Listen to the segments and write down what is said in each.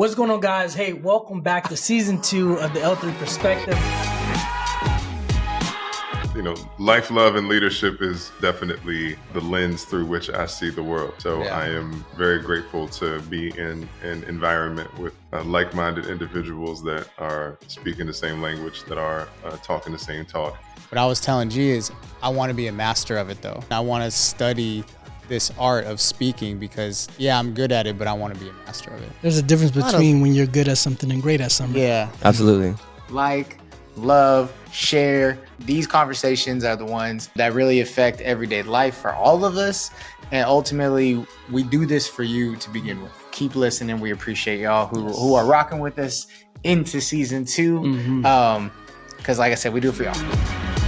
What's going on, guys? Hey, welcome back to season 2 of the L3 Perspective. You know, life, love, and leadership is definitely the lens through which I see the world. So I am very grateful to be in an environment with like-minded individuals that are speaking the same language, that are talking the same talk. What I was telling G is I want to be a master of it, though. I want to study this art of speaking because, yeah, I'm good at it, but I want to be a master of it. There's a difference between when you're good at something and great at something. Yeah. Absolutely. Like, love, share. These conversations are the ones that really affect everyday life for all of us. And ultimately, we do this for you to begin with. Keep listening. We appreciate y'all who are rocking with us into season 2. Because like I said, we do it for y'all.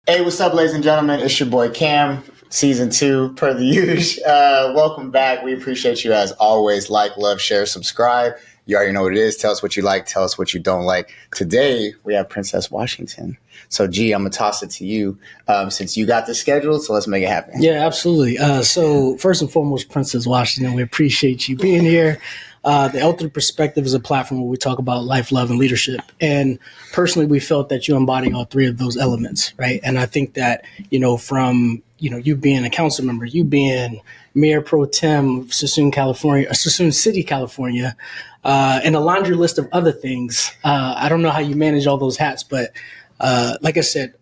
Hey, what's up, ladies and gentlemen? It's your boy Cam, season 2, per the usual. Welcome back. We appreciate you as always. Like, love, share, subscribe. You already know what it is. Tell us what you like. Tell us what you don't like. Today, we have Princess Washington. So, G, I'm going to toss it to you since you got the schedule. So let's make it happen. Yeah, absolutely. So first and foremost, Princess Washington, we appreciate you being here. The L3 Perspective is a platform where we talk about life, love, and leadership. And personally, we felt that you embody all 3 of those elements, right? And I think that, from, you being a council member, you being Mayor Pro Tem of Sassoon City, California, and a laundry list of other things. I don't know how you manage all those hats, but like I said,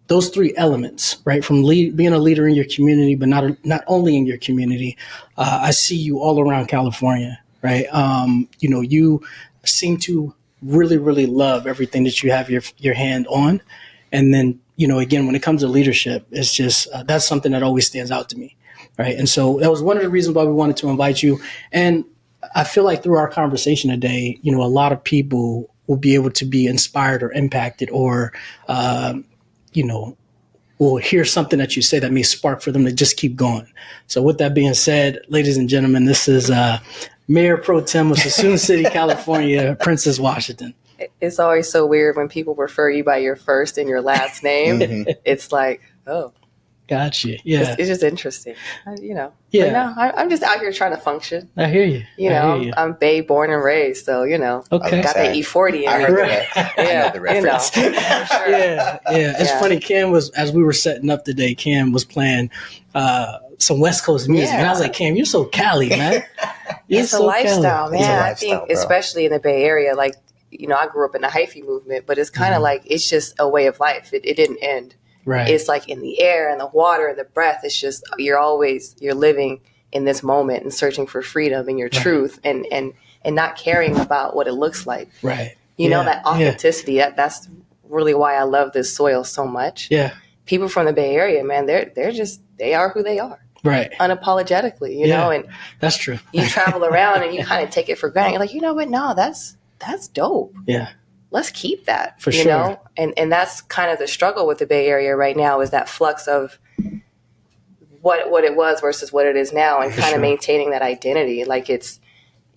those 3 elements, right, from being a leader in your community, but not only in your community, I see you all around California. Right. You seem to really, really love everything that you have your hand on. And then, again, when it comes to leadership, it's just that's something that always stands out to me. Right. And so that was one of the reasons why we wanted to invite you. And I feel like through our conversation today, a lot of people will be able to be inspired or impacted or, will hear something that you say that may spark for them to just keep going. So with that being said, ladies and gentlemen, this is Mayor Pro Tem of Sassoon City, California, Princess Washington. It's always so weird when people refer you by your first and your last name. It's like, oh. Gotcha. Yeah. It's just interesting, Yeah. But no, I'm just out here trying to function. I hear you. I'm Bay born and raised, so, Okay. Got that E40 in I me. heard that. I know the reference. For sure. Yeah. It's funny. Cam as we were setting up today, Cam was playing some West Coast music. And I was like, Cam, you're so Cali, man. It's a lifestyle, Cali. man. I think, especially in the Bay Area, like, I grew up in the hyphy movement, but it's kind of like, it's just a way of life. It didn't end. Right. It's like in the air and the water and the breath. It's just, you're living in this moment and searching for freedom and your truth and not caring about what it looks like. Right. That authenticity, that's really why I love this soil so much. Yeah. People from the Bay Area, man, they are who they are. Right. Unapologetically, and that's true. You travel around and you kind of take it for granted. You're like, you know what? No, that's dope. Yeah. Let's keep that, for sure. And that's kind of the struggle with the Bay Area right now is that flux of what it was versus what it is now and kind of maintaining that identity. Like it's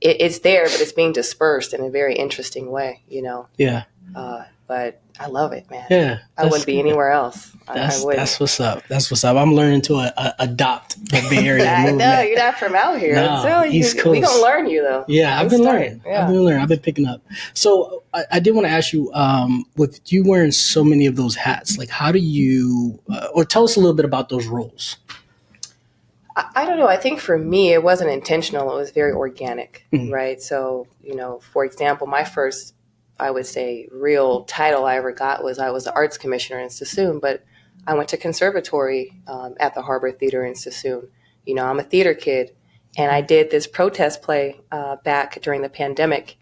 there, but it's being dispersed in a very interesting way, Yeah. But I love it, man. Yeah. I wouldn't be anywhere else. That's what's up. I'm learning to adopt the Bay Area movement. I know, you're not from out here. No, East Coast. We're going to learn you, though. Yeah, I've been learning. I've been picking up. So I did want to ask you, with you wearing so many of those hats, like how do you, or tell us a little bit about those roles. I don't know. I think for me, it wasn't intentional. It was very organic, right? So, for example, my first, I would say, real title I ever got I was the arts commissioner in Sassoon, but I went to conservatory at the Harbor Theater in Sassoon. I'm a theater kid, and I did this protest play back during the pandemic.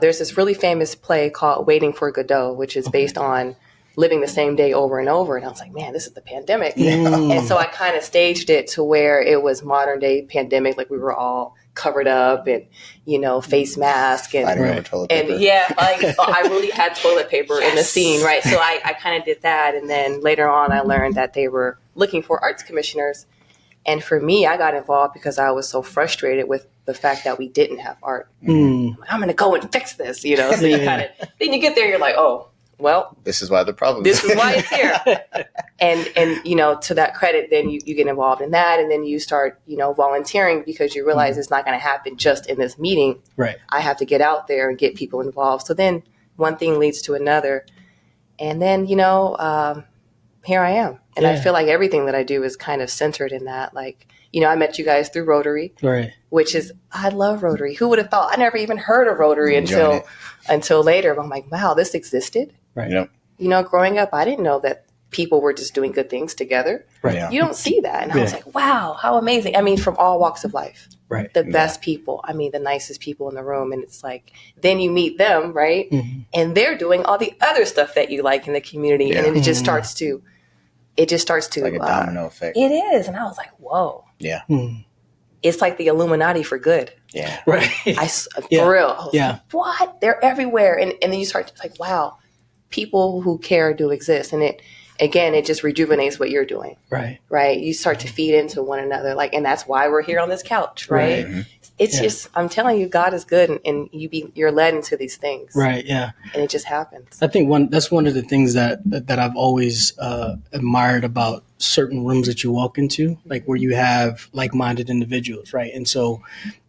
There's this really famous play called Waiting for Godot, which is based on living the same day over and over. And I was like, man, this is the pandemic. And so I kind of staged it to where it was modern day pandemic. Like we were all covered up and, face mask and I really had toilet paper in the scene. Right. So I kind of did that. And then later on, I learned that they were looking for arts commissioners. And for me, I got involved because I was so frustrated with the fact that we didn't have art. I'm going to go and fix this, So you then you get there, you're like, oh, well, this is why the problem. This is why it's here. And you know, to that credit, then you get involved in that, and then you start, you know, volunteering because you realize it's not going to happen just in this meeting. Right. I have to get out there and get people involved. So then one thing leads to another, and then, you know, here I am, and I feel like everything that I do is kind of centered in that. Like, you know, I met you guys through Rotary, right? Which is, I love Rotary. Who would have thought? I never even heard of Rotary until later. But I'm like, wow, this existed. Right. Yep. You know, growing up, I didn't know that people were just doing good things together. Right. Yeah. You don't see that. And I was like, wow, how amazing. I mean, from all walks of life. Right. The best people. I mean, the nicest people in the room. And it's like, then you meet them, right? Mm-hmm. And they're doing all the other stuff that you like in the community. Yeah. And then it just starts to, like a domino effect. It is. And I was like, whoa. Yeah. Mm. It's like the Illuminati for good. Yeah. Right. For real. I was like, what? They're everywhere. And then you start to like, wow, people who care do exist. And it just rejuvenates what you're doing. Right. Right. You start to feed into one another. Like, and that's why we're here on this couch. Right. Mm-hmm. It's just, I'm telling you, God is good, and you're led into these things. Right. Yeah. And it just happens. I think that's one of the things that I've always admired about certain rooms that you walk into, like where you have like-minded individuals. Right. And so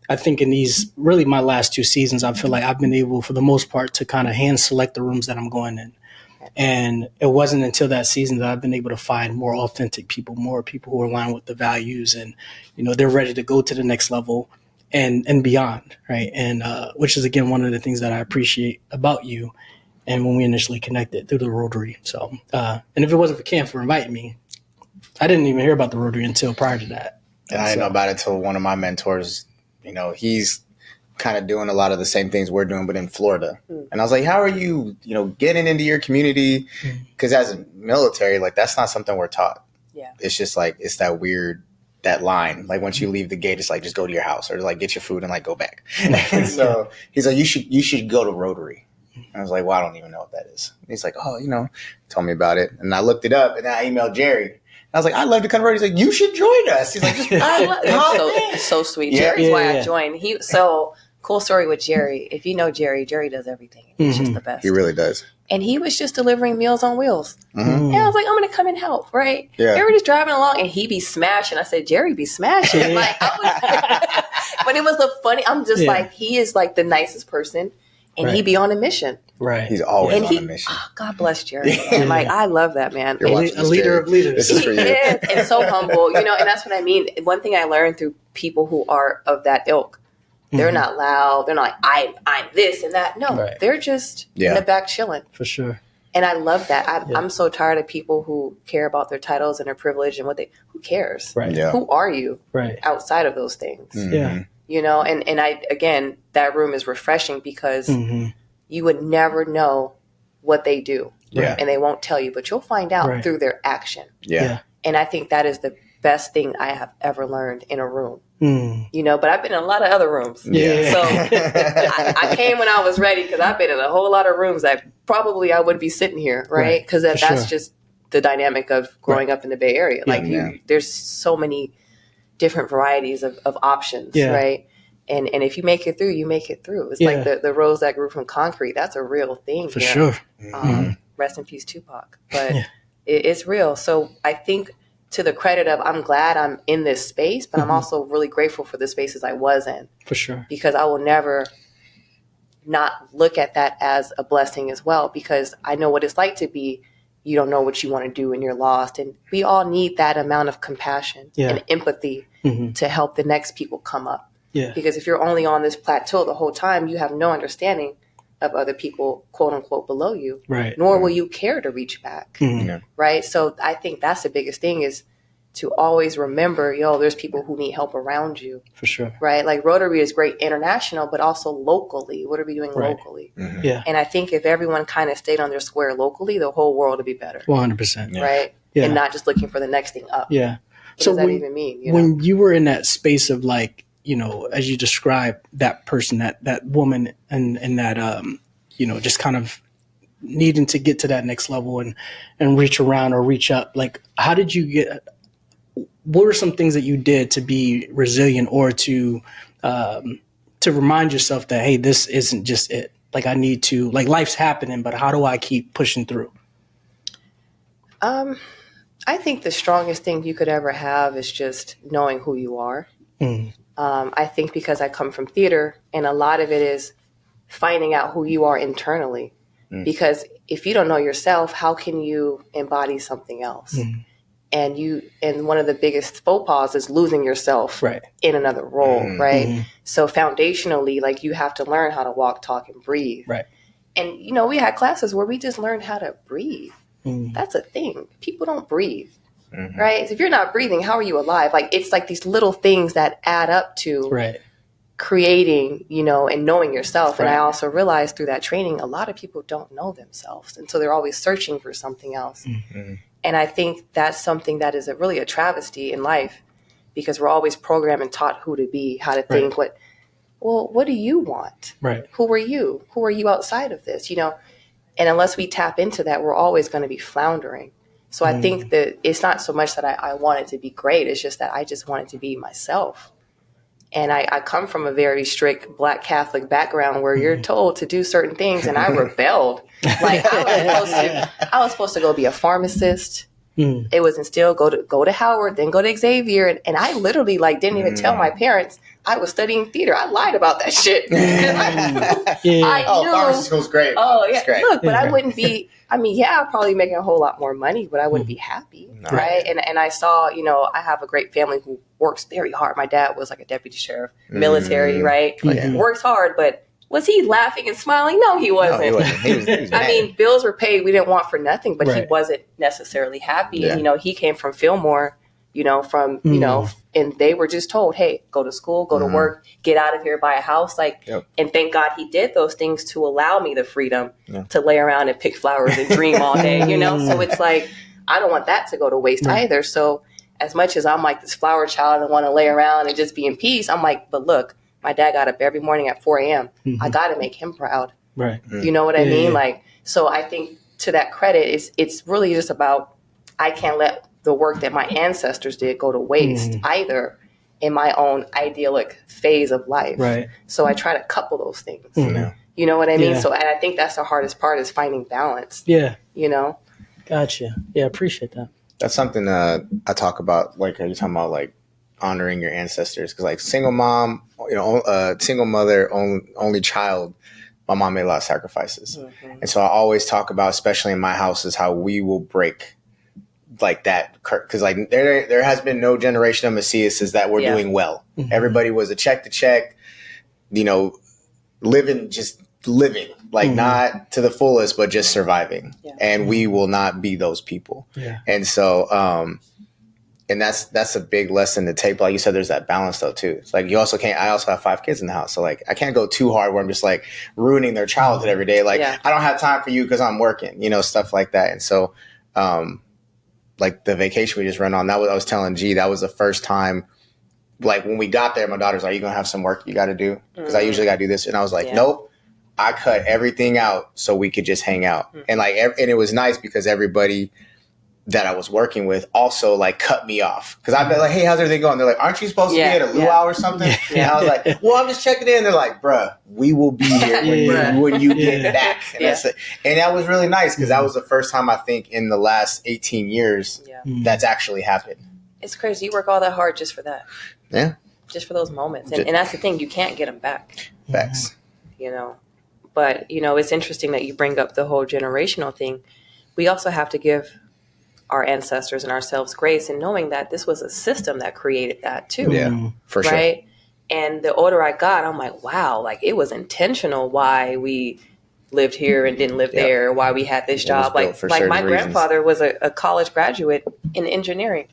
I think in these, really my last 2 seasons, I feel like I've been able, for the most part, to kind of hand select the rooms that I'm going in. And it wasn't until that season that I've been able to find more authentic people, more people who are aligned with the values, and, you know, they're ready to go to the next level and beyond. Right. And which is, again, one of the things that I appreciate about you. And when we initially connected through the Rotary. So, and if it wasn't for Cam for inviting me, I didn't even hear about the Rotary until prior to that. And I didn't know about it until one of my mentors, you know, he's kind of doing a lot of the same things we're doing, but in Florida. And I was like, how are you, you know, getting into your community? Because as a military, like, that's not something we're taught. Yeah. It's just like, it's that weird, that line. Like, once you leave the gate, it's like, just go to your house or like get your food and like go back. And so he's like, you should go to Rotary. And I was like, well, I don't even know what that is. And he's like, oh, you know, told me about it. And I looked it up and I emailed Jerry. I was like, I'd love to come to Rotary. He's like, you should join us. He's like, It's so sweet. Yeah. Jerry's why I joined. So cool story with Jerry. If you know Jerry does everything. He's just the best. He really does. And he was just delivering Meals on Wheels. And I was like, I'm going to come and help, right? Yeah. Everybody's driving along and he be smashing. I said, Jerry be smashing. Like, but it was the funny. I'm just like, he is like the nicest person. And he be on a mission. Right. He's always on a mission. Oh, God bless Jerry. And like, I love that, man. You're watching A leader of leaders. This is for you. And so humble, you know, and that's what I mean. One thing I learned through people who are of that ilk, they're not loud. They're not like, I'm this and that. No, they're just in the back chilling. For sure. And I love that. I'm so tired of people who care about their titles and their privilege and who cares? Right. Yeah. Who are you outside of those things? Yeah. You know, and I, again, that room is refreshing because you would never know what they do. Yeah. And they won't tell you, but you'll find out through their action. Yeah. And I think that is the best thing I have ever learned in a room. You know, but I've been in a lot of other rooms. Yeah. So I came when I was ready because I've been in a whole lot of rooms that probably I wouldn't be sitting here, right? Because that's just the dynamic of growing up in the Bay Area. Like there's so many different varieties of options, right? And if you make it through, you make it through. It's like the rose that grew from concrete. That's a real thing. For sure. Rest in peace, Tupac. But it's real. So I think to the credit of, I'm glad I'm in this space, but I'm also really grateful for the spaces I was in. For sure. Because I will never not look at that as a blessing as well, because I know what it's like to be, you don't know what you want to do and you're lost. And we all need that amount of compassion and empathy to help the next people come up. Yeah. Because if you're only on this plateau the whole time, you have no understanding of other people, quote unquote, below you. Right. Nor will you care to reach back. Right. So I think that's the biggest thing, is to always remember, there's people who need help around you. For sure. Right. Like Rotary is great international, but also locally. What are we doing locally? Yeah. And I think if everyone kind of stayed on their square locally, the whole world would be better. 100%. Right. Yeah. And not just looking for the next thing up. Yeah. What does that even mean? When you were in that space of, like, as you described, that person, that woman, and that, just kind of needing to get to that next level and reach around or reach up, like, how did you what were some things that you did to be resilient, or to remind yourself that, hey, this isn't just it, like I need to, like life's happening, but how do I keep pushing through? I think the strongest thing you could ever have is just knowing who you are. I think because I come from theater, and a lot of it is finding out who you are internally. Because if you don't know yourself, how can you embody something else? And one of the biggest faux pas is losing yourself in another role, right? So foundationally, like you have to learn how to walk, talk, and breathe. Right. And, you know, we had classes where we just learned how to breathe. That's a thing. People don't breathe, right? So if you're not breathing, how are you alive? Like, it's like these little things that add up to creating, you know, and knowing yourself. And I also realized through that training, a lot of people don't know themselves. And so they're always searching for something else. And I think that's something that is really a travesty in life, because we're always programmed and taught who to be, how to think, what do you want? Right. Who are you? Who are you outside of this? You know, and unless we tap into that, we're always going to be floundering. So I think that it's not so much that I want it to be great. It's just that I just want it to be myself. And I come from a very strict Black Catholic background where you're told to do certain things, and I rebelled. Like I was supposed to go be a pharmacist. It was instilled go to Howard, then go to Xavier, and I literally like didn't even tell my parents I was studying theater. I lied about that shit. I knew, pharmacy school's great. Oh yeah, great. Look, but I wouldn't be. I mean, yeah, I'll probably make a whole lot more money, but I wouldn't be happy, right? And I saw, you know, I have a great family who works very hard. My dad was like a deputy sheriff, military, right? Works hard, but was he laughing and smiling? No, he wasn't. No, he was I mean, bills were paid. We didn't want for nothing, but he wasn't necessarily happy. And, you know, he came from Fillmore, you know, you know, and they were just told, hey, go to school, go to work, get out of here, buy a house. Like, and thank God he did those things to allow me the freedom to lay around and pick flowers and dream all day, you know? So it's like, I don't want that to go to waste either. So as much as I'm like this flower child and want to lay around and just be in peace, I'm like, but look, my dad got up every morning at 4 a.m. I got to make him proud. Right. You know what I mean? Like, so I think to that credit, it's really just about, I can't let the work that my ancestors did go to waste either in my own idyllic phase of life. Right. So I try to couple those things. You know what I mean? So, and I think that's the hardest part is finding balance. Yeah. You know? Gotcha. Yeah, appreciate that. That's something I talk about, like, are you talking about, like, honoring your ancestors? Because, like, single mom, you know, single mother, only child, my mom made a lot of sacrifices. And so I always talk about, especially in my house, is how we will break like that, because like there has been no generation of Messias that were doing well. Everybody was a check to check, you know, living like not to the fullest, but just surviving. And we will not be those people. And so and that's a big lesson to take. But like you said, there's that balance though too. It's like you also can't. I also have 5 kids in the house, so like I can't go too hard where I'm just like ruining their childhood every day. Like I don't have time for you because I'm working, you know, stuff like that. And so like the vacation we just ran on, I was telling G, that was the first time, like when we got there, my daughter's like, "You gonna have some work you got to do?" Because I usually got to do this, and I was like, "Nope." I cut everything out so we could just hang out, and like, and it was nice because everybody that I was working with also like cut me off, because I'd be like, "Hey, how's everything going?" They're like, "Aren't you supposed to be at a luau or something?" And I was like, "Well, I'm just checking in." They're like, "Bruh, we will be here when you get back." And that's it. And that was really nice because that was the first time I think in the last 18 years that's actually happened. It's crazy. You work all that hard just for that. Yeah. Just for those moments. And that's the thing. You can't get them back. Facts. You know, but, you know, it's interesting that you bring up the whole generational thing. We also have to give our ancestors and ourselves grace, and knowing that this was a system that created that too. Yeah, for sure. Right. And the older I got, I'm like, wow, like it was intentional why we lived here and didn't live there, why we had this job. Like my grandfather was a college graduate in engineering,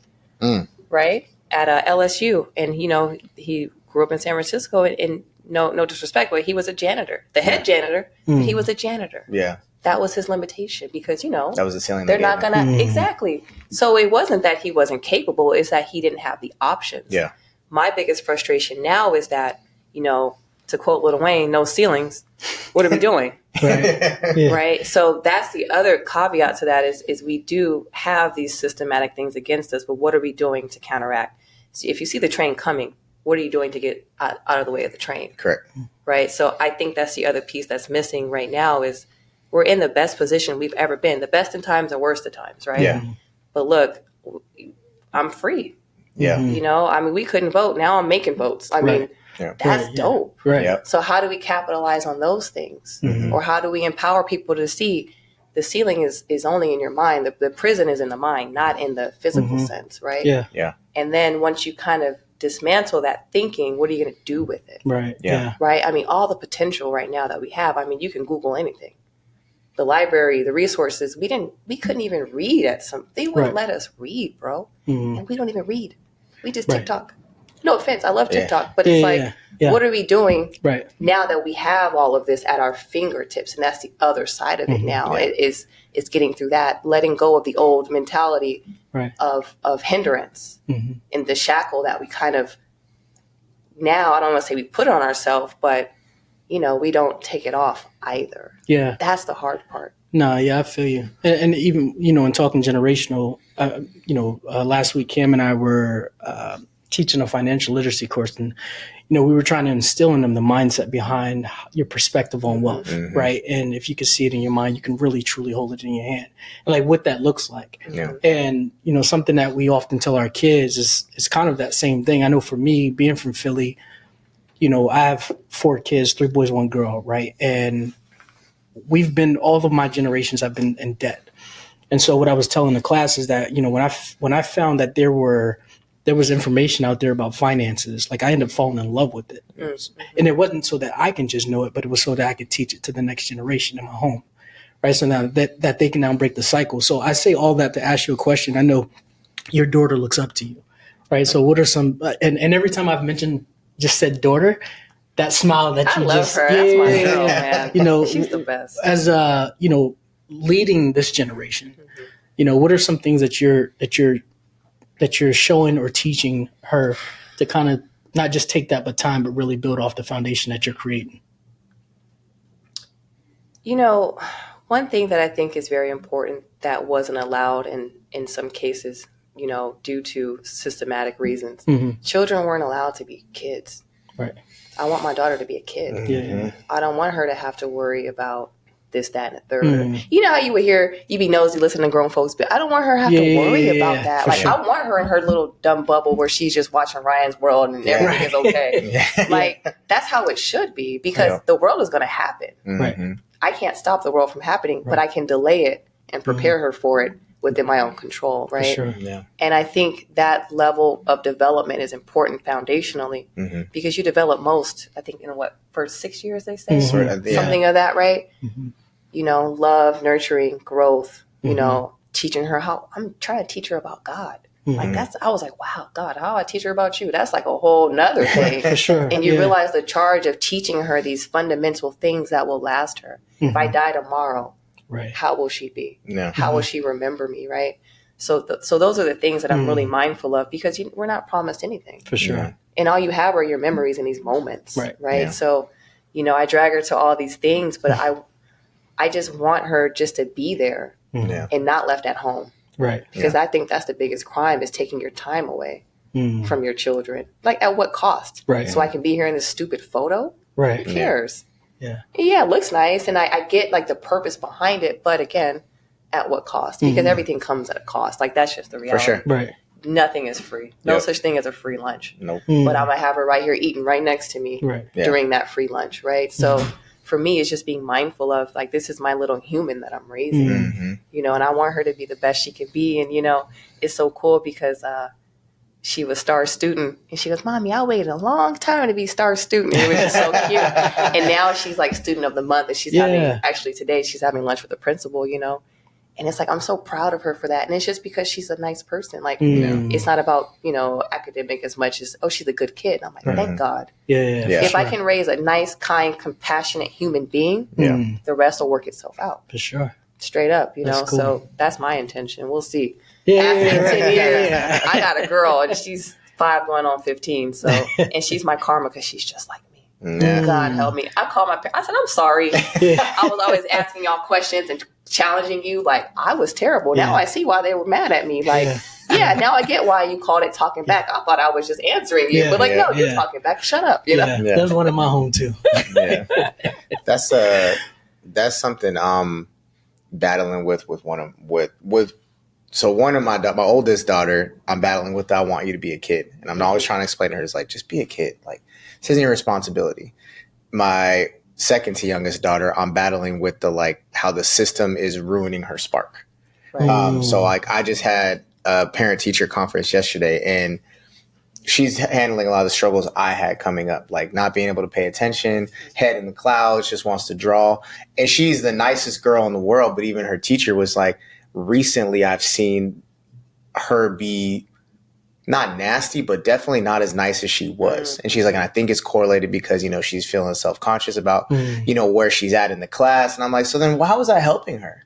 right, at LSU. And, you know, he grew up in San Francisco, and no disrespect, but he was a janitor, the head janitor. He was a janitor. Yeah. That was his limitation because, you know, that was the ceiling. They're not going to. Exactly. So it wasn't that he wasn't capable. It's that he didn't have the options. Yeah. My biggest frustration now is that, you know, to quote Lil Wayne, no ceilings. What are we doing? Right. So that's the other caveat to that is we do have these systematic things against us, but what are we doing to counteract? So if you see the train coming, what are you doing to get out of the way of the train? Correct. Right. So I think that's the other piece that's missing right now is we're in the best position we've ever been, the best in times and worst of times. Right. Yeah. But look, I'm free. Yeah. You know, I mean, we couldn't vote. Now I'm making votes. I mean, that's dope. Right. Yeah. So how do we capitalize on those things? Or how do we empower people to see the ceiling is only in your mind. The prison is in the mind, not in the physical sense. Right. Yeah. Yeah. And then once you kind of dismantle that thinking, what are you going to do with it? Right. Yeah. Right. I mean, all the potential right now that we have, I mean, you can Google anything. The library, the resources, we couldn't even read they wouldn't let us read, bro. And we don't even read. We just TikTok. No offense. I love TikTok, but it's what are we doing now that we have all of this at our fingertips? And that's the other side of it now. It's getting through that, letting go of the old mentality of hindrance and the shackle that we kind of now, I don't want to say we put on ourselves, but you know, we don't take it off either. Yeah. That's the hard part. No, yeah, I feel you. And even, you know, in talking generational, last week, Cam and I were teaching a financial literacy course, and, you know, we were trying to instill in them the mindset behind your perspective on wealth, right? And if you can see it in your mind, you can really, truly hold it in your hand. And like what that looks like. Yeah. And, you know, something that we often tell our kids is kind of that same thing. I know for me, being from Philly, you know, I have 4 kids, 3 boys, 1 girl, right? And all of my generations have been in debt. And so what I was telling the class is that, you know, when I found that there was information out there about finances, like I ended up falling in love with it. And it wasn't so that I can just know it, but it was so that I could teach it to the next generation in my home, right? So now that they can now break the cycle. So I say all that to ask you a question. I know your daughter looks up to you, right? So what are some, and every time I've just said daughter, that smile that you love just, her. That's my girl, man. You know, she's the best. As you know, leading this generation, you know, what are some things that you're showing or teaching her to kind of not just take that baton, but really build off the foundation that you're creating? You know, one thing that I think is very important that wasn't allowed in some cases, you know, due to systematic reasons, children weren't allowed to be kids. Right. I want my daughter to be a kid. I don't want her to have to worry about this, that, and the third. You know how you be nosy listening to grown folks, but I don't want her to have to worry about that. Like, I want her in her little dumb bubble where she's just watching Ryan's World and everything is okay. Like, that's how it should be, because the world is going to happen. Right. I can't stop the world from happening, but I can delay it and prepare her for it within my own control, right? For sure. Yeah. And I think that level of development is important foundationally because you develop most, I think, in first 6 years, they say? Something of that, right? You know, love, nurturing, growth, you know, teaching her I'm trying to teach her about God. Like I was like, wow, God, how do I teach her about you? That's like a whole nother thing. For sure. And you realize the charge of teaching her these fundamental things that will last her. If I die tomorrow, how will she be? How will she remember me, right? So those are the things that I'm really mindful of, because we're not promised anything. For sure. And all you have are your memories in these moments, right? Yeah. So, you know, I drag her to all these things, but I just want her just to be there and not left at home. Right. Because I think that's the biggest crime, is taking your time away from your children. Like, at what cost? Right. So I can be here in this stupid photo? Right. Who cares? Yeah. Yeah, it looks nice. And I get like the purpose behind it. But again, at what cost? Because everything comes at a cost. Like, that's just the reality. For sure. Right. Nothing is free. No such thing as a free lunch. Nope. But I'm going to have her right here eating right next to me during that free lunch, right? So for me, it's just being mindful of, like, this is my little human that I'm raising, you know, and I want her to be the best she can be. And, you know, it's so cool because she was star student, and she goes, Mommy, I waited a long time to be star student. And it was just so cute. And now she's like student of the month, and she's actually today she's having lunch with the principal, you know. And it's like, I'm so proud of her for that. And it's just because she's a nice person. Like, it's not about, you know, academic as much as, oh, she's a good kid. I'm like, thank God. If I can raise a nice, kind, compassionate human being, the rest will work itself out. For sure. Straight up, you know. Cool. So that's my intention. We'll see. After 10 years, I got a girl, and she's 5 going on 15. So, and she's my karma because she's just like me. God help me. I called my parents. I said, I'm sorry. I was always asking y'all questions and challenging you. Like, I was terrible. Now I see why they were mad at me. Like, Yeah, now I get why you called it talking back. I thought I was just answering you, but no, you're talking back. Shut up. You know? There's one in my home too. That's something I'm battling with one of my oldest daughter. I'm battling with. I want you to be a kid, and I'm always trying to explain to her, it's like, just be a kid. Like, this isn't your responsibility. My second to youngest daughter, I'm battling with how the system is ruining her spark. Right. So I just had a parent teacher conference yesterday, and she's handling a lot of the struggles I had coming up, like not being able to pay attention, head in the clouds, just wants to draw. And she's the nicest girl in the world. But even her teacher was like, recently I've seen her be not nasty, but definitely not as nice as she was. And she's like, and I think it's correlated because, she's feeling self-conscious about, where she's at in the class. And I'm like, so then how was I helping her?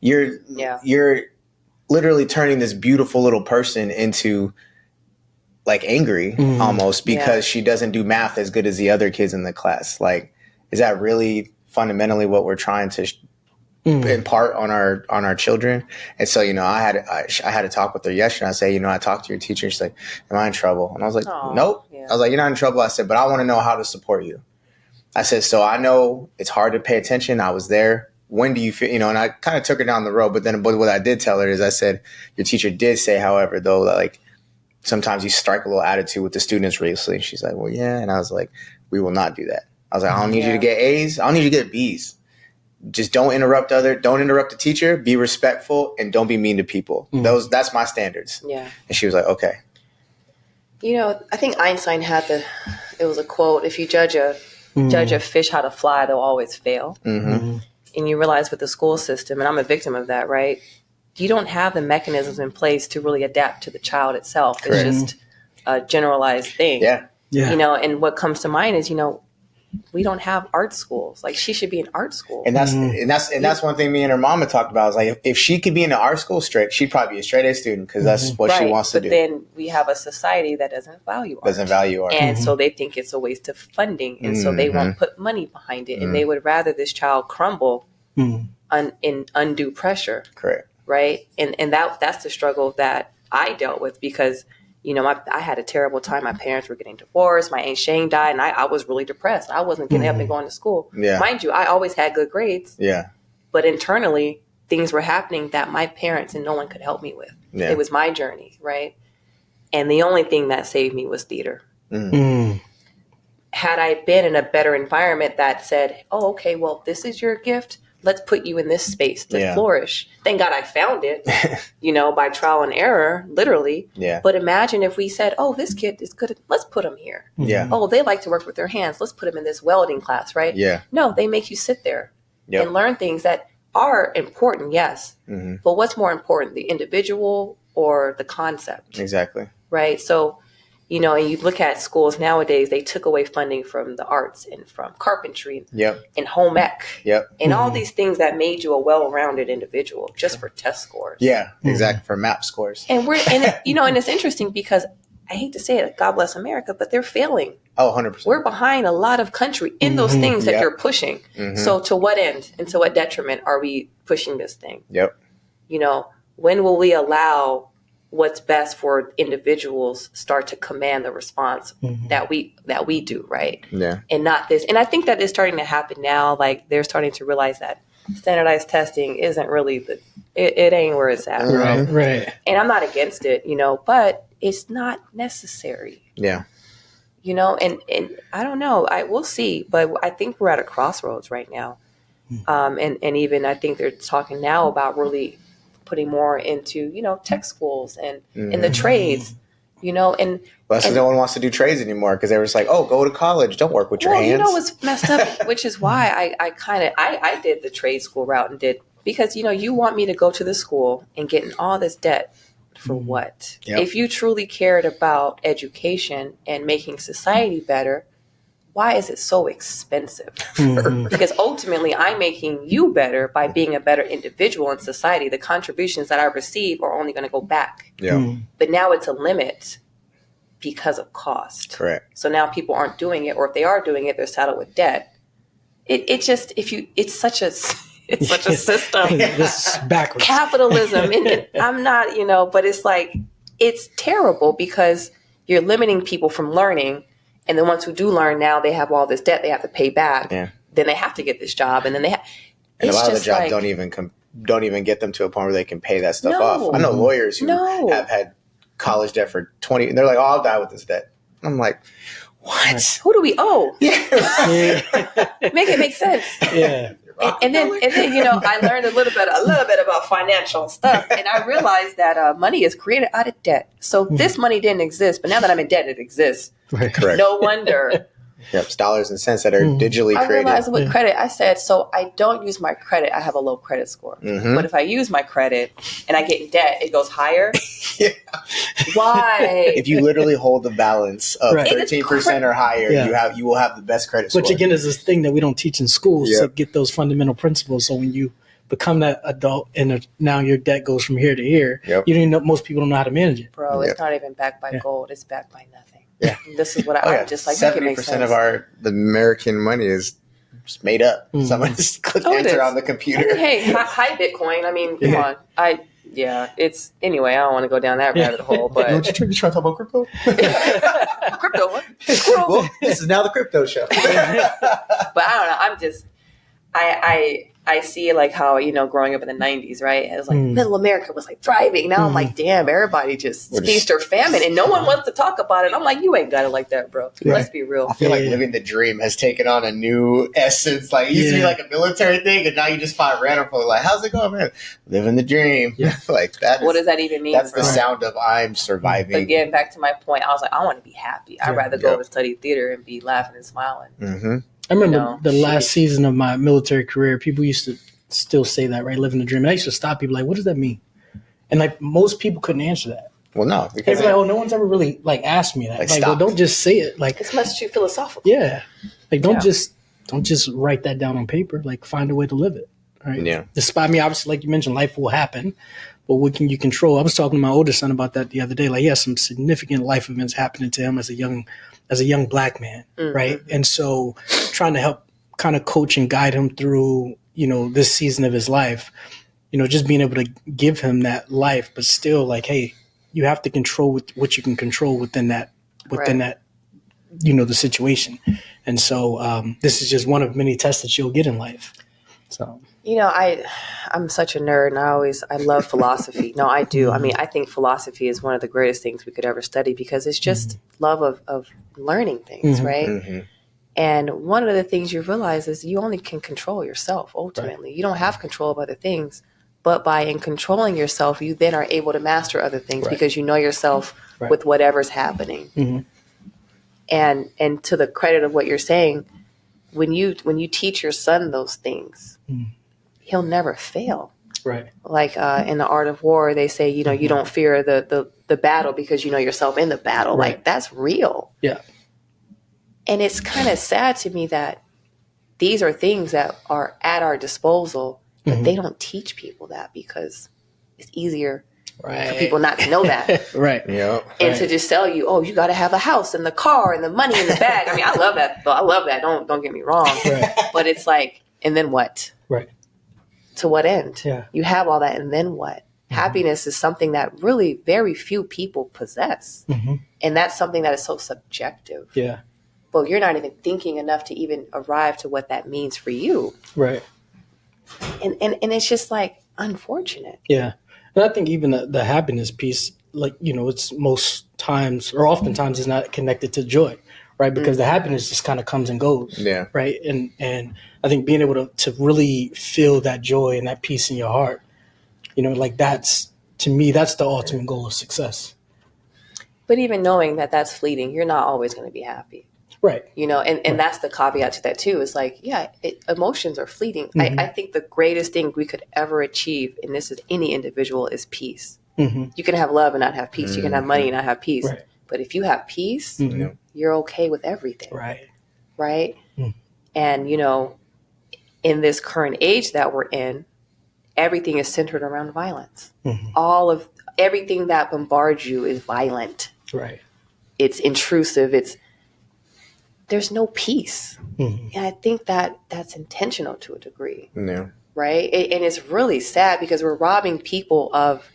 You're literally turning this beautiful little person into like angry almost because she doesn't do math as good as the other kids in the class. Like, is that really fundamentally what we're trying to impart on our children? And so, I had a talk with her yesterday. I say, I talked to your teacher. She's like, am I in trouble? And I was like, nope. Yeah. I was like, you're not in trouble. I said, but I want to know how to support you. I said, so I know it's hard to pay attention. I was there. When do you feel, and I kind of took her down the road, but what I did tell her is I said, your teacher did say, however, though, like sometimes you strike a little attitude with the students recently. She's like, well, yeah. And I was like, we will not do that. I was like, I don't need you to get A's. I don't need you to get B's. Just don't interrupt the teacher, be respectful, and don't be mean to people. That's my standards. Yeah. And she was like, okay. I think Einstein it was a quote, if you judge a fish how to fly, they'll always fail. Mm-hmm. And you realize with the school system, and I'm a victim of that, right? You don't have the mechanisms in place to really adapt to the child itself. Correct. It's just a generalized thing. Yeah. And what comes to mind is, we don't have art schools. Like, she should be in art school. And that's one thing me and her mama talked about. Is like, if she could be in an art school she'd probably be a straight A student because that's what she wants to do. But then we have a society that doesn't value art. And so they think it's a waste of funding. And so they won't put money behind it. And they would rather this child crumble in undue pressure. Correct. Right. And that's the struggle that I dealt with because, I had a terrible time. My parents were getting divorced. My Aunt Shane died, and I was really depressed. I wasn't getting up and going to school. Yeah. Mind you, I always had good grades. Yeah. But internally, things were happening that my parents and no one could help me with. Yeah. It was my journey, right? And the only thing that saved me was theater. Had I been in a better environment that said, oh, okay, well, this is your gift. Let's put you in this space to flourish. Thank God I found it, by trial and error, literally. Yeah. But imagine if we said, oh, this kid is good. Let's put him here. Yeah. Oh, they like to work with their hands. Let's put him in this welding class, right? Yeah. No, they make you sit there and learn things that are important, yes. Mm-hmm. But what's more important, the individual or the concept? Exactly. Right? So, and you look at schools nowadays, they took away funding from the arts and from carpentry and home ec and all these things that made you a well-rounded individual just for test scores. Yeah, exactly. For MAP scores. And and it's interesting because I hate to say it, God bless America, but they're failing. Oh, 100%. We're behind a lot of country in those things that you're pushing. Mm-hmm. So to what end and to what detriment are we pushing this thing? Yep. When will we allow what's best for individuals start to command the response that we do, right? Yeah. And not this. And I think that is starting to happen now. Like, they're starting to realize that standardized testing isn't really it ain't where it's at. Right. And I'm not against it, but it's not necessary. Yeah. And I don't know. We'll see. But I think we're at a crossroads right now. And even I think they're talking now about really putting more into, tech schools and in the trades, and well, so no one wants to do trades anymore because they were just like, oh, go to college, don't work with your hands. What's messed up, which is why I did the trade school route and because, you want me to go to the school and get in all this debt for what? Yep. If you truly cared about education and making society better, why is it so expensive? Because ultimately, I'm making you better by being a better individual in society. The contributions that I receive are only going to go back. Yeah. But now it's a limit because of cost. Correct. So now people aren't doing it, or if they are doing it, they're saddled with debt. It's such a system. This is backwards. Capitalism. I'm not, but it's like, it's terrible because you're limiting people from learning. And the ones who do learn now, they have all this debt they have to pay back. Yeah. Then they have to get this job. And then and a lot of the jobs don't even get them to a point where they can pay that stuff off. I know lawyers who have had college debt for 20, and they're like, oh, I'll die with this debt. I'm like, what? Who do we owe? Yeah. Make it make sense. Yeah. And then I learned a little bit about financial stuff, and I realized that money is created out of debt. So this money didn't exist, but now that I'm in debt, it exists. Right. Correct. No wonder. Yep, it's dollars and cents that are digitally I created. realized with credit, I said, so I don't use my credit. I have a low credit score. But if I use my credit and I get in debt, it goes higher. Yeah. Why? If you literally hold the balance of 13% or higher, you will have the best credit score. Which again is this thing that we don't teach in schools to get those fundamental principles. So when you become that adult and now your debt goes from here to here, you don't know, most people don't know how to manage it. Bro, it's not even backed by gold. It's backed by nothing. Yeah. This is what I'm just like. 70% of the American money is just made up. Someone just clicked enter on the computer. Hey, hi Bitcoin. I mean, come on. It's anyway. I don't want to go down that rabbit hole. But you trying to talk about crypto? Crypto? What? Well, this is now the crypto show. But I don't know. I'm just I see like how, growing up in the 90s, right? It was like middle America was like thriving. Now I'm like, damn, everybody just feast or famine and no one wants to talk about it. I'm like, you ain't got it like that, bro. Let's be real. I feel like living the dream has taken on a new essence. Like it used to be like a military thing and now you just find random people like, how's it going, man? Living the dream. Yeah. Like that. What does that even mean? That's the sound of I'm surviving. Again, back to my point, I was like, I want to be happy. I'd rather go and study theater and be laughing and smiling. Mm-hmm. I remember the last season of my military career, people used to still say that, right? Living the dream. And I used to stop people like, what does that mean? And like most people couldn't answer that. Well, no. Because like, no one's ever really like asked me that. Like well, don't just say it. Like it's much too philosophical. Yeah. Like don't just write that down on paper. Like find a way to live it. Right. Yeah. Despite me, obviously, like you mentioned, life will happen. But what can you control? I was talking to my older son about that the other day. Like he has some significant life events happening to him as a young black man. Right. And so trying to help kind of coach and guide him through, this season of his life, just being able to give him that life, but still like, hey, you have to control what you can control within that, the situation. And so this is just one of many tests that you'll get in life. So, I'm such a nerd and I love philosophy. No, I do. I mean, I think philosophy is one of the greatest things we could ever study because it's just love of learning things, right? Mm-hmm. And one of the things you realize is you only can control yourself ultimately. Right. You don't have control of other things, but in controlling yourself, you then are able to master other things because you know yourself with whatever's happening. Mm-hmm. And to the credit of what you're saying, when you teach your son those things, he'll never fail. Right. Like in the Art of War, they say, you don't fear the battle because you know yourself in the battle. Right. Like that's real. Yeah. And it's kind of sad to me that these are things that are at our disposal, but they don't teach people that because it's easier for people not to know that. Right. Yeah. And to just tell you, oh, you got to have a house and the car and the money in the bag. I mean, I love that. I love that. Don't get me wrong. Right. But it's like, and then what? Right. To what end? Yeah. You have all that, and then what? Happiness is something that really very few people possess. And that's something that is so subjective. Yeah. But you're not even thinking enough to even arrive to what that means for you. Right. And it's just like unfortunate. Yeah. And I think even the happiness piece, like, it's most times or oftentimes is not connected to joy, right? Because the happiness just kind of comes and goes. Yeah. Right. And I think being able to really feel that joy and that peace in your heart, like that's, to me, that's the ultimate goal of success. But even knowing that that's fleeting, you're not always going to be happy. Right. And that's the caveat to that too. Is like, emotions are fleeting. I think the greatest thing we could ever achieve, and this is any individual, is peace. You can have love and not have peace. You can have money and not have peace. Right. But if you have peace, you're okay with everything. Right. Right. And, in this current age that we're in, everything is centered around violence. Everything that bombards you is violent. Right. It's intrusive. There's no peace. And I think that's intentional to a degree. Yeah. Right. And it's really sad because we're robbing people of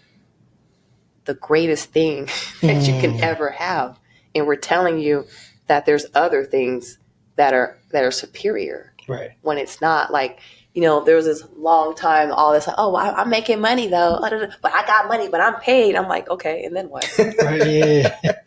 the greatest thing that you can ever have. And we're telling you that there's other things that are superior. Right. When it's not. Like, there was this long time, all this, I'm making money though, but I got money, but I'm paid. I'm like, okay, and then what? Right. Yeah.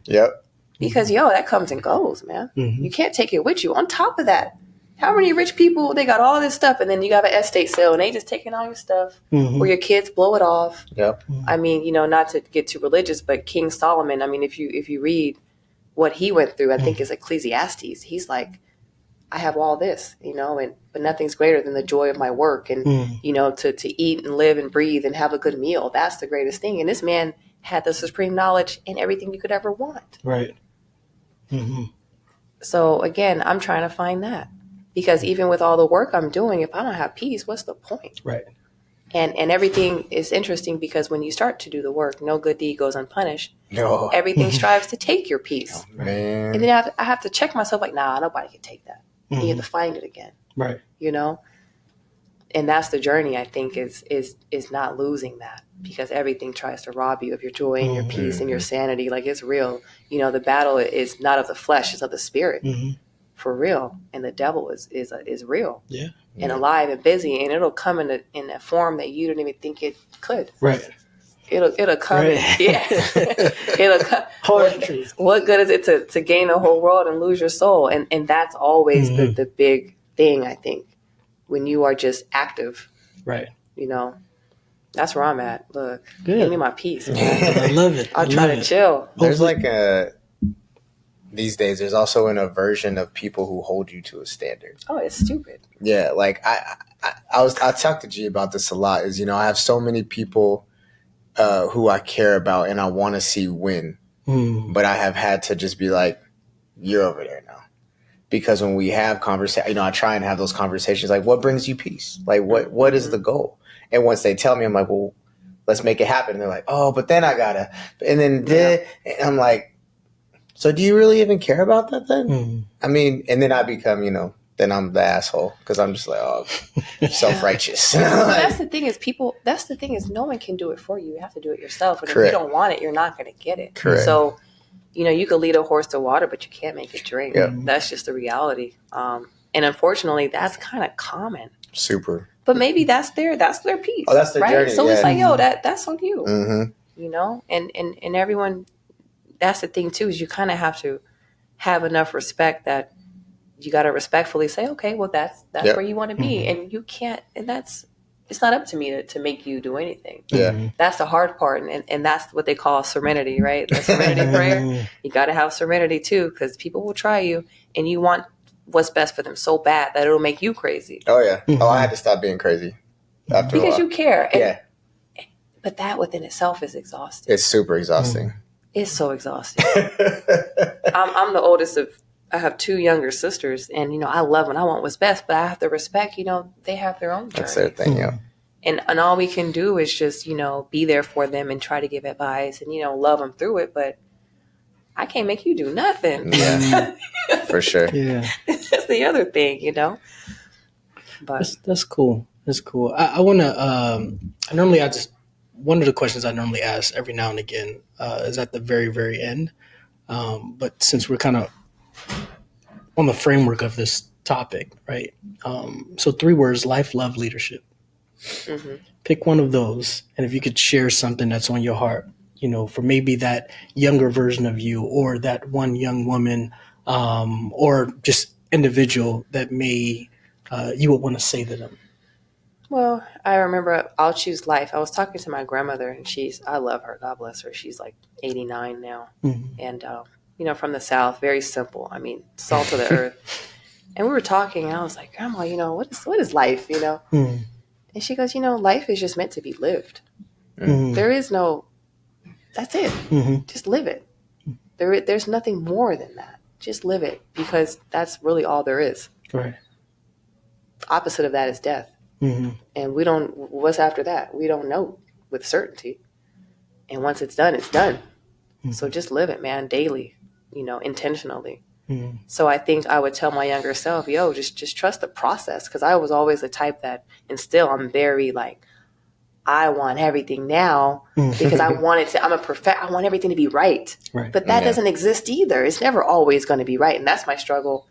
Yep. Because that comes and goes, man. You can't take it with you. On top of that, how many rich people, they got all this stuff, and then you got an estate sale, and they just taking all your stuff, or your kids blow it off. Yep. I mean, not to get too religious, but King Solomon, I mean, if you read what he went through, I think it's Ecclesiastes. He's like, I have all this, but nothing's greater than the joy of my work, and to eat and live and breathe and have a good meal. That's the greatest thing. And this man had the supreme knowledge and everything you could ever want. Right. So again, I'm trying to find that, because even with all the work I'm doing, if I don't have peace, what's the point? Right. And everything is interesting, because when you start to do the work, no good deed goes unpunished. No. Everything strives to take your peace. Oh, man. And then I have to check myself, like, nah, nobody can take that. You have to find it again. Right. And that's the journey, I think, is not losing that, because everything tries to rob you of your joy and your peace and your sanity. Like, it's real. The battle is not of the flesh, it's of the spirit. For real. And the devil is real. Yeah. And alive and busy, and it'll come in a form that you didn't even think it could. Right. It'll come. Right. Yeah. It'll come. Hard truth. What good is it to gain the whole world and lose your soul? And that's always the big thing, I think, when you are just active. Right. That's where I'm at. Look, Good. give me my peace, man. I love it. I'll try to chill. There's these days, there's also an aversion of people who hold you to a standard. Oh, it's stupid. Yeah, like I talk to G about this a lot. Is I have so many people who I care about and I want to see win, but I have had to just be like, you're over there now, because when we have conversation, I try and have those conversations. Like, what brings you peace? Like, what is the goal? And once they tell me, I'm like, well, let's make it happen. And they're like, oh, but then I gotta, and then and I'm like, so do you really even care about that then? I mean, and then I become, then I'm the asshole, because I'm just like, oh, self-righteous. That's the thing is no one can do it for you. You have to do it yourself. And Correct. if you don't want it, you're not going to get it. Correct. So, you can lead a horse to water, but you can't make it drink. Yep. That's just the reality. And unfortunately, that's kind of common. Super. But maybe that's their piece. Oh, that's their right? journey. So yeah. it's like, yo, that's on you. Mm-hmm. And everyone, that's the thing too, is you kind of have to have enough respect that you got to respectfully say, okay, well, that's where you want to be. And you can't, and it's not up to me to make you do anything. Yeah. That's the hard part. And that's what they call serenity, right? The serenity prayer. You got to have serenity too, because people will try you and you want what's best for them so bad that it'll make you crazy. Oh, yeah. Oh, I had to stop being crazy after a while. Because you care. Yeah. But that within itself is exhausting. It's super exhausting. It's so exhausting. I'm the oldest I have two younger sisters, and I love them. I want what's best, but I have to respect. They have their own journey. That's their thing, yeah. And all we can do is just be there for them and try to give advice and love them through it. But I can't make you do nothing. Yeah, for sure. Yeah, that's the other thing, But that's cool. That's cool. I want to. One of the questions I normally ask every now and again is at the very, very end. But since we're kind of on the framework of this topic, right? So 3 words: life, love, leadership. Pick one of those, and if you could share something that's on your heart, for maybe that younger version of you, or that one young woman, or just individual that may you would want to say to them. Well, I remember I'll choose life. I was talking to my grandmother, and I love her. God bless her. She's like 89 now. And, from the South, very simple. I mean, salt of the earth. And we were talking, and I was like, Grandma, what is life, And she goes, life is just meant to be lived. There is no, that's it. Just live it. There's nothing more than that. Just live it, because that's really all there is. Right. Opposite of that is death. And what's after that? We don't know with certainty. And once it's done, it's done. So just live it, man, daily, intentionally. So I think I would tell my younger self, just trust the process. Because I was always the type that, and still I'm very like, I want everything now because I want it to, I want everything to be right. But that doesn't exist either. It's never always going to be right. And that's my struggle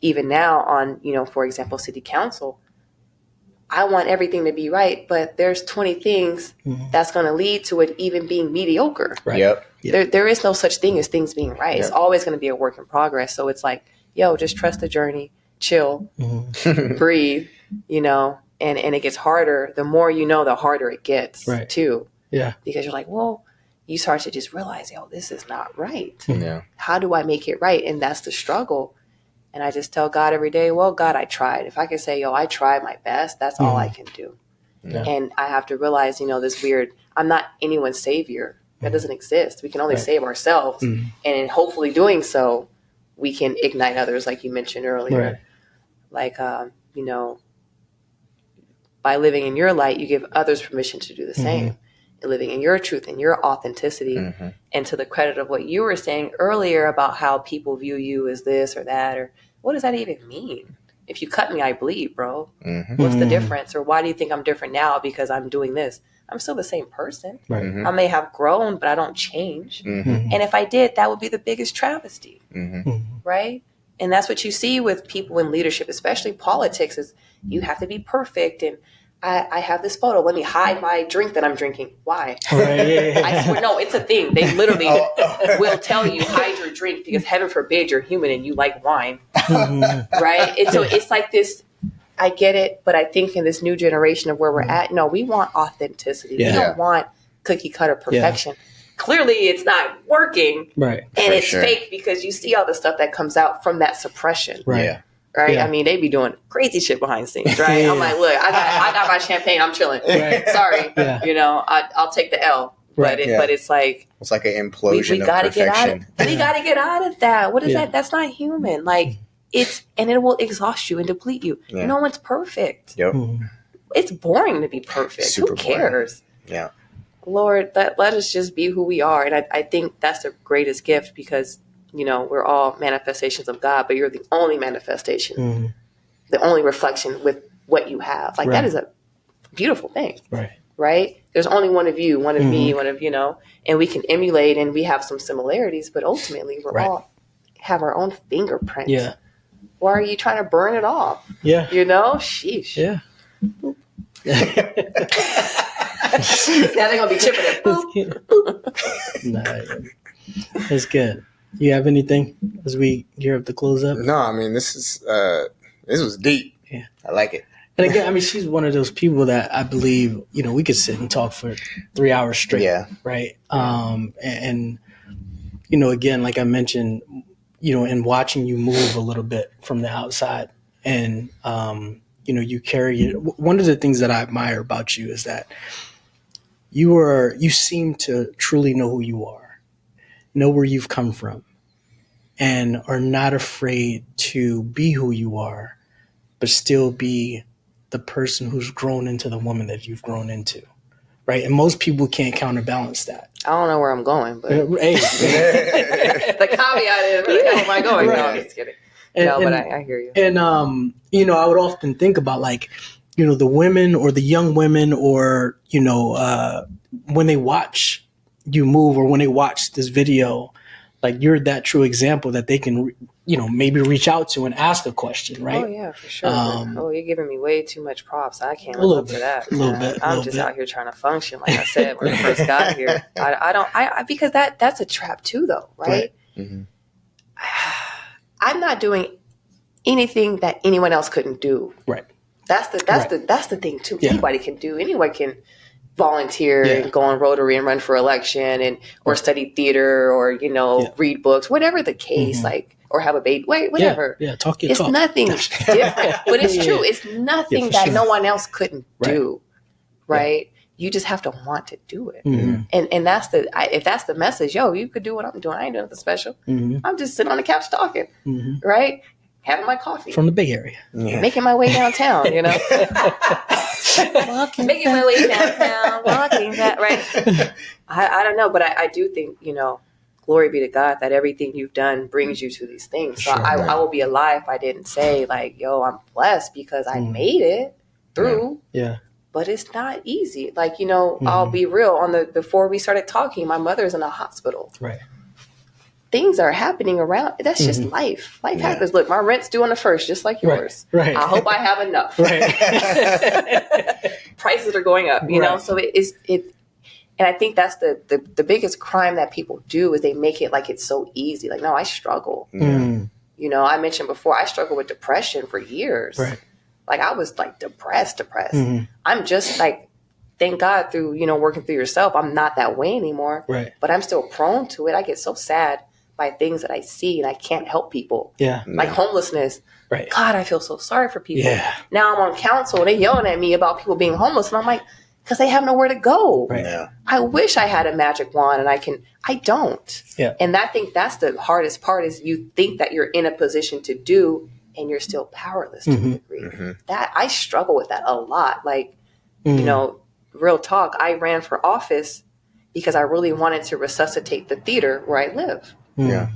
even now on, for example, city council. I want everything to be right, but there's 20 things that's going to lead to it even being mediocre. Right. Yep. There is no such thing as things being right. Yep. It's always going to be a work in progress. So it's like, just trust the journey, chill, breathe, and it gets harder. The more you know, the harder it gets too. Yeah. Because you're like, well, you start to just realize, this is not right. Yeah. How do I make it right? And that's the struggle. And I just tell God every day, well, God, I tried. If I can say, I tried my best, that's all I can do. Yeah. And I have to realize, this weird, I'm not anyone's savior. That doesn't exist. We can only save ourselves. And in hopefully doing so, we can ignite others, like you mentioned earlier. Like, by living in your light, you give others permission to do the same. And living in your truth and your authenticity. And to the credit of what you were saying earlier about how people view you as this or that, or what does that even mean? If you cut me, I bleed, bro. What's the difference? Or why do you think I'm different now because I'm doing this? I'm still the same person. I may have grown, but I don't change. And if I did, that would be the biggest travesty. Right? And that's what you see with people in leadership, especially politics, is you have to be perfect. And I have this photo. Let me hide my drink that I'm drinking. Why? I swear, no, it's a thing. They literally will tell you, hide your drink because heaven forbid you're human and you like wine. Right? And so it's like this, I get it, but I think in this new generation of where we're at, no, we want authenticity. We don't want cookie cutter perfection. Clearly it's not working. Right. And it's fake because you see all the stuff that comes out from that suppression. Right. Right. Yeah. I mean, they be doing crazy shit behind the scenes, right? I'm like, look, I got my champagne. I'm chilling. Sorry. I'll take the L. But it's like an implosion of perfection. We got to get out of that. What is that? That's not human. Like and it will exhaust you and deplete you. No one's perfect. Yep. It's boring to be perfect. Super who cares? Boring. Yeah. Lord, let us just be who we are. And I think that's the greatest gift because we're all manifestations of God, but you're the only manifestation, the only reflection with what you have. Like that is a beautiful thing, right? There's only one of you, one of me, one of, and we can emulate and we have some similarities, but ultimately we're all have our own fingerprint. Yeah. Why are you trying to burn it off? Yeah. Sheesh. Yeah. Now they're going to be chipping it. Boop. Nah, that's good. You have anything as we gear up to close up? No, I mean, this was deep. Yeah. I like it. And again, I mean, she's one of those people that I believe, we could sit and talk for 3 hours straight. Yeah. Right. And again, like I mentioned, in watching you move a little bit from the outside and, you carry it. One of the things that I admire about you is that you seem to truly know who you are, know where you've come from, and are not afraid to be who you are, but still be the person who's grown into the woman that you've grown into. Right. And most people can't counterbalance that. I don't know where I'm going, but hey. The caveat is, where the hell am I going? Right. No, I'm just kidding. But I hear you. And, I would often think about the women or the young women or, when they watch you move or when they watch this video, like you're that true example that they can, maybe reach out to and ask a question, right? Oh, yeah, for sure. You're giving me way too much props. I can't live up to that. I'm just out here trying to function, like I said, when I first got here. Because that's a trap too, though, right? Mm-hmm. I'm not doing anything that anyone else couldn't do. Right. That's the thing too. Yeah. Anybody can do. Anyone can volunteer and go on Rotary and run for election or study theater or read books, whatever the case, or have a baby, whatever. Yeah, talk your it's talk. Nothing different, but it's true. It's nothing that no one else couldn't do, right? Yeah. You just have to want to do it, and that's if that's the message. You could do what I'm doing. I ain't doing nothing special. I'm just sitting on the couch talking, right? Having my coffee from the Bay Area, making my way downtown. Making my way downtown, walking that right. I don't know, but I do think glory be to God that everything you've done brings you to these things. So I will be a lie if I didn't say I'm blessed because I made it through. Yeah. but it's not easy. Like, you know, I'll be real. Before we started talking, my mother's in a hospital. Right. Things are happening around. That's just life. Life happens. Look, my rent's due on the 1st, just like yours. Right. I hope I have enough. Right. Prices are going up, you know? So and I think that's the biggest crime that people do is they make it like it's so easy. Like, no, I struggle. You know, I mentioned before, I struggled with depression for years. Right. Like, I was like depressed. I'm just like, thank God through, you know, working through yourself, I'm not that way anymore. Right. But I'm still prone to it. I get so sad by things that I see and I can't help people. Yeah. Like homelessness. Right. God, I feel so sorry for people. Yeah. Now I'm on council. They yelling at me about people being homeless. And I'm like, because they have nowhere to go. Right. Yeah. I wish I had a magic wand and I don't. Yeah. And I think that's the hardest part is you think that you're in a position to do and you're still powerless to a degree. That I struggle with that a lot. Like, you know, real talk, I ran for office because I really wanted to resuscitate the theater where I live. Yeah.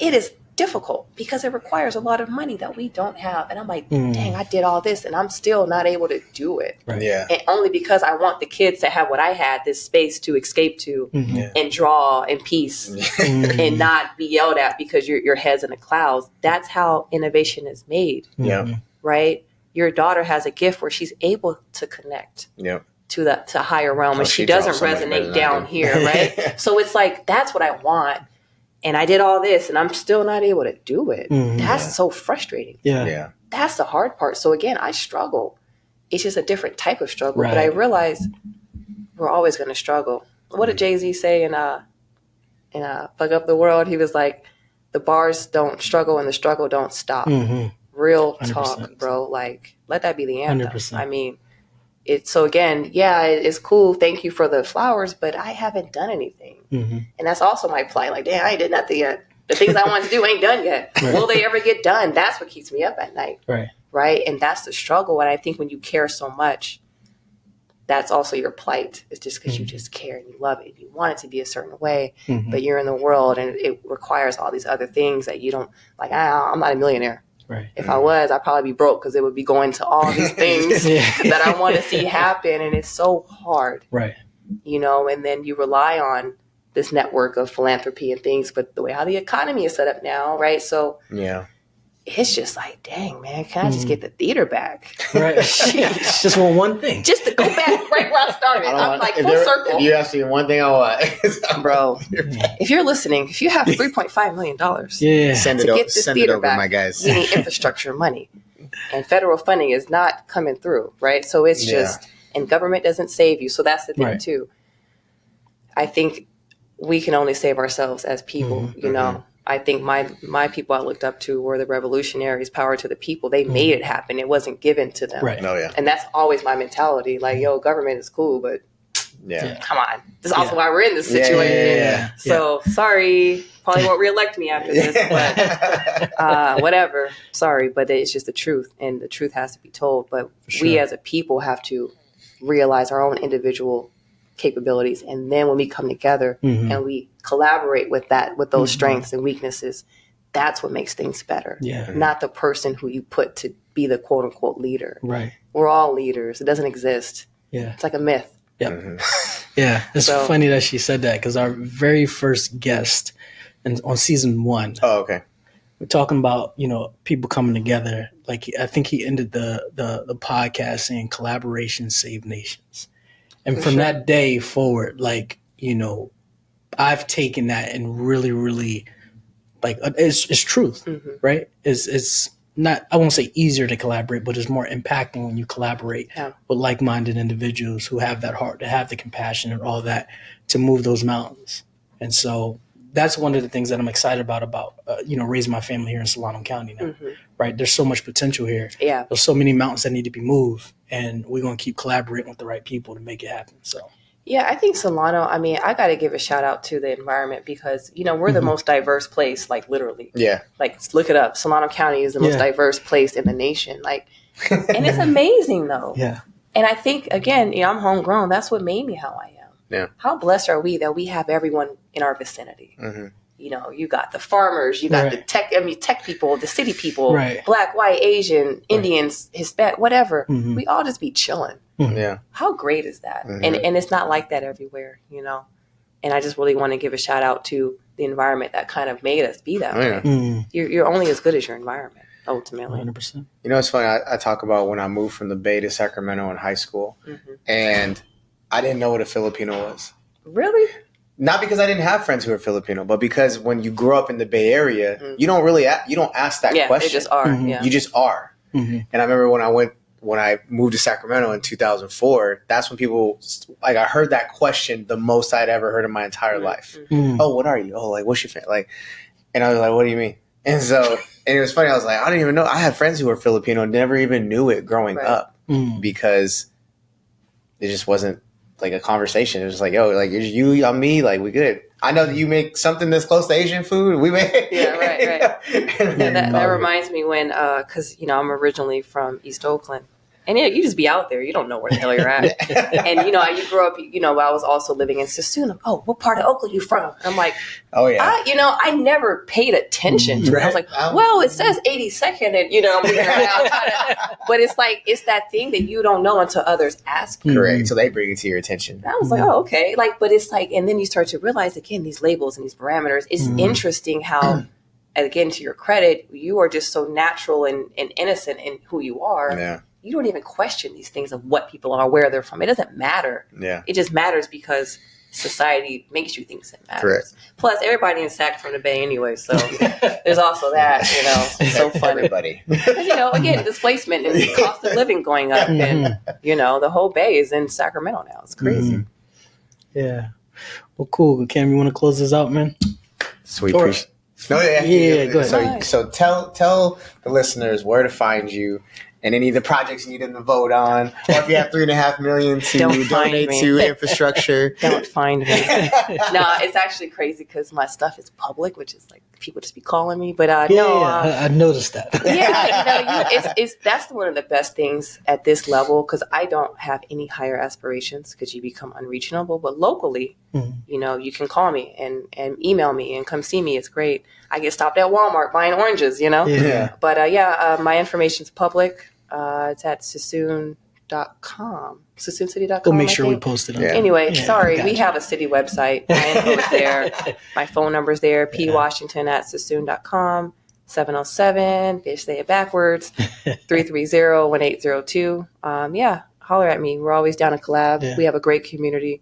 It is difficult because it requires a lot of money that we don't have. And I'm like, dang, I did all this and I'm still not able to do it. Right. Yeah. And only because I want the kids to have what I had, this space to escape to and draw in peace and not be yelled at because your head's in the clouds. That's how innovation is made. Yeah. Right? Your daughter has a gift where she's able to connect. Yeah. To higher realm, and she draws doesn't so much better resonate than down I do. here, right? So it's like, that's what I want. And I did all this and I'm still not able to do it. That's so frustrating. Yeah. Yeah. That's the hard part. So again, I struggle. It's just a different type of struggle. Right. But I realize we're always going to struggle. What did Jay-Z say in Fuck Up the World? He was like, the bars don't struggle and the struggle don't stop. Real 100%. talk, bro. Like, let that be the anthem. 100%. I mean, so again, yeah, it's cool. Thank you for the flowers, but I haven't done anything. And that's also my plight. Like, damn, I ain't did nothing yet. The things I want to do ain't done yet. Right. Will they ever get done? That's what keeps me up at night. Right. Right. And that's the struggle. And I think when you care so much, that's also your plight. It's just because you just care and you love it. And you want it to be a certain way, but you're in the world and it requires all these other things that you don't like. I'm not a millionaire. Right. If I was, I'd probably be broke because it would be going to all these things that I want to see happen. And it's so hard, Right. you know, and then you rely on this network of philanthropy and things, but the way how the economy is set up now, right? So Yeah. it's just like, dang, man, can I just get the theater back? Right. Just want one thing. Just to go back right where I started. I'm like full circle. If you ask me one thing I want, Bro, if you're listening, if you have $3.5 million Yeah. send it to over, get this send it theater over, back, my guys. we need infrastructure money. And federal funding is not coming through, right? So it's just, and government doesn't save you. So that's the thing too. I think we can only save ourselves as people, you know. I think my people I looked up to were the revolutionaries, power to the people. They made it happen. It wasn't given to them. Right. Oh, yeah. And that's always my mentality. Like, yo, government is cool, but Yeah. come on. This is also why we're in this situation. Yeah. So sorry, probably won't reelect me after this, but whatever. Sorry, but it's just the truth, and the truth has to be told. But we as a people have to realize our own individual capabilities, and then when we come together and we collaborate with those strengths and weaknesses, that's what makes things better. Yeah. Not the person who you put to be the quote unquote leader. Right. We're all leaders. It doesn't exist. Yeah. It's like a myth. Yep. Yeah. It's funny that she said that because our very first guest on season 1, Oh, okay. we're talking about, you know, people coming together. Like, I think he ended the podcast saying collaboration save nations. And from that day forward, like, you know, I've taken that and really, really, like, it's truth, right? It's not, I won't say easier to collaborate, but it's more impacting when you collaborate with like-minded individuals who have that heart, to have the compassion and all that to move those mountains. And so that's one of the things that I'm excited about, you know, raising my family here in Solano County now, right? There's so much potential here. Yeah. There's so many mountains that need to be moved, and we're going to keep collaborating with the right people to make it happen. So. Yeah, I think Solano, I mean, I got to give a shout out to the environment because, you know, we're the most diverse place, like literally. Yeah. Like, look it up. Solano County is the most diverse place in the nation. Like, and it's amazing though. Yeah. And I think, again, you know, I'm homegrown. That's what made me how I am. Yeah. How blessed are we that we have everyone in our vicinity? You know, you got the farmers, you got the tech people, the city people, black, white, Asian, Indians, Hispanic, whatever. We all just be chilling. Yeah. How great is that? And it's not like that everywhere, you know? And I just really want to give a shout out to the environment that kind of made us be that way. You're only as good as your environment, ultimately. 100%. You know, it's funny. I talk about when I moved from the Bay to Sacramento in high school, and I didn't know what a Filipino was. Really? Not because I didn't have friends who were Filipino, but because when you grow up in the Bay Area, you don't really you don't ask that question. They just are. Yeah. You just are. And I remember when I moved to Sacramento in 2004, that's when people, like, I heard that question the most I'd ever heard in my entire life. Oh, what are you? Oh, like, what's your family? Like, and I was like, what do you mean? And so, and it was funny. I was like, I didn't even know. I had friends who were Filipino, never even knew it growing up because it just wasn't like a conversation. It was like, yo, like, it's you, I'm me, like, we good. I know that you make something that's close to Asian food. We make that reminds me when, because, you know, I'm originally from East Oakland. And you just be out there. You don't know where the hell you're at. And, you know, you grew up, you know, I was also living in Sassoon. Oh, what part of Oakland you from? And I'm like, oh, yeah. I never paid attention to it. I was like, well, it says 82nd. And, you know, I'm moving around. But it's like, it's that thing that you don't know until others ask you. Correct. So they bring it to your attention. And I was like, oh, okay. Like, but it's like, and then you start to realize, again, these labels and these parameters. It's interesting how, again, to your credit, you are just so natural and innocent in who you are. Yeah. You don't even question these things of what people are, where they're from. It doesn't matter. Yeah. It just matters because society makes you think it matters. Correct. Plus, everybody in Sac from the Bay anyway, so there's also that, you know. It's so funny. Everybody. You know, again, displacement and cost of living going up. And, you know, the whole Bay is in Sacramento now. It's crazy. Yeah. Well, cool. Cam, you want to close this out, man? Sweet. Or, go ahead. So tell the listeners where to find you and any of the projects you need them to vote on, or if you have $3.5 million to donate to infrastructure. Don't find me. No, it's actually crazy because my stuff is public, which is like people just be calling me. But I noticed that. That's one of the best things at this level because I don't have any higher aspirations because you become unreachable. But locally, you know, you can call me and email me and come see me. It's great. I get stopped at Walmart buying oranges, you know. Yeah. But my information's public. It's at sassoon.com. SassoonCity.com. We'll make sure we post it on there. Anyway, sorry, we have a city website. My info is there. My phone number's there. pwashington at sassoon.com. 707, bitch, say it backwards, 330-1802. Holler at me. We're always down to collab. Yeah. We have a great community.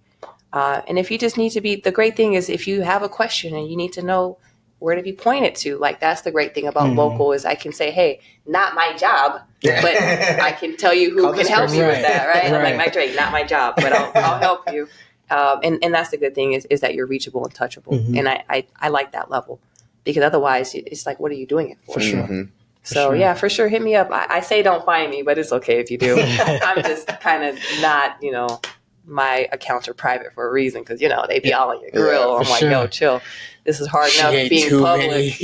And if you just need to be, the great thing is if you have a question and you need to know where to be pointed to, like that's the great thing about local is I can say, hey, not my job, but I can tell you who can help you with that, right? I'm like, Mike Drake, not my job, but I'll help you. And that's the good thing is that you're reachable and touchable. And I like that level because otherwise it's like, what are you doing it for? For sure. So for sure, hit me up. I say don't find me, but it's okay if you do. I'm just kind of not, you know, my accounts are private for a reason because, you know, they be all on your grill. I'm like, yo, chill. This is hard enough being public.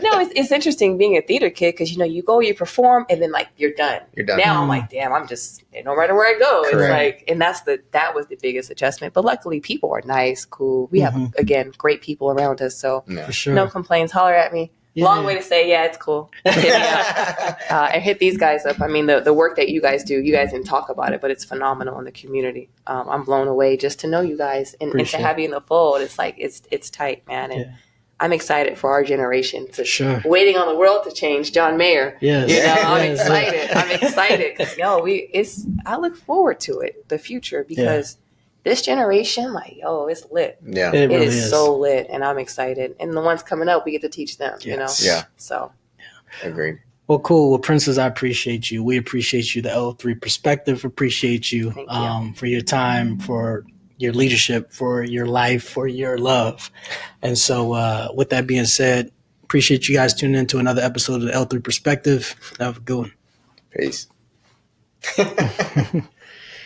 No, it's interesting being a theater kid because, you know, you go, you perform, and then, like, you're done. Now I'm like, damn, I'm just, no matter where I go. Correct. It's like, and that was the biggest adjustment. But luckily, people are nice, cool. We have, again, great people around us. So no complaints. Holler at me. Long way to say, it's cool. Hit me up. And hit these guys up. I mean, the work that you guys do, you guys didn't talk about it, but it's phenomenal in the community. I'm blown away just to know you guys and to have you in the fold. It's like, it's tight, man. And I'm excited for our generation to waiting on the world to change. John Mayer. Yes. You know, I'm excited. I'm excited because, I look forward to it, the future, because this generation, like, it's lit. Yeah. It really is so lit, and I'm excited. And the ones coming up, we get to teach them, you know? Yeah. So. Agreed. Well, cool. Well, Princess, I appreciate you. We appreciate you. The L3 Perspective appreciate you, for your time, for your leadership, for your life, for your love. And so with that being said, appreciate you guys tuning in to another episode of the L3 Perspective. Have a good one. Peace.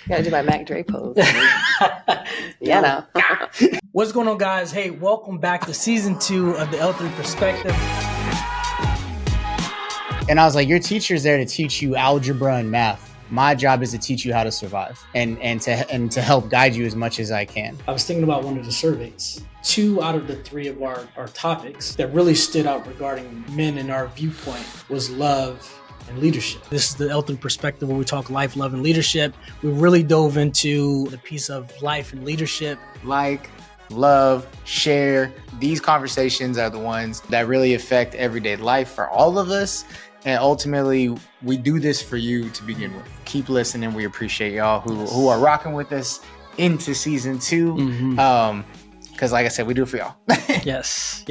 Gotta do my Mac Dre pose. No. What's going on, guys? Hey, welcome back to season 2 of the L3 Perspective. And I was like, your teacher's there to teach you algebra and math. My job is to teach you how to survive and to help guide you as much as I can. I was thinking about one of the surveys. 2 out of the 3 of our topics that really stood out regarding men in our viewpoint was love and leadership. This is the ultimate perspective where we talk life, love, and leadership. We really dove into the piece of life and leadership. Like, love, share. These conversations are the ones that really affect everyday life for all of us. And ultimately, we do this for you to begin with. Keep listening. We appreciate y'all who are rocking with us into season 2. Because like I said, we do it for y'all. Yes.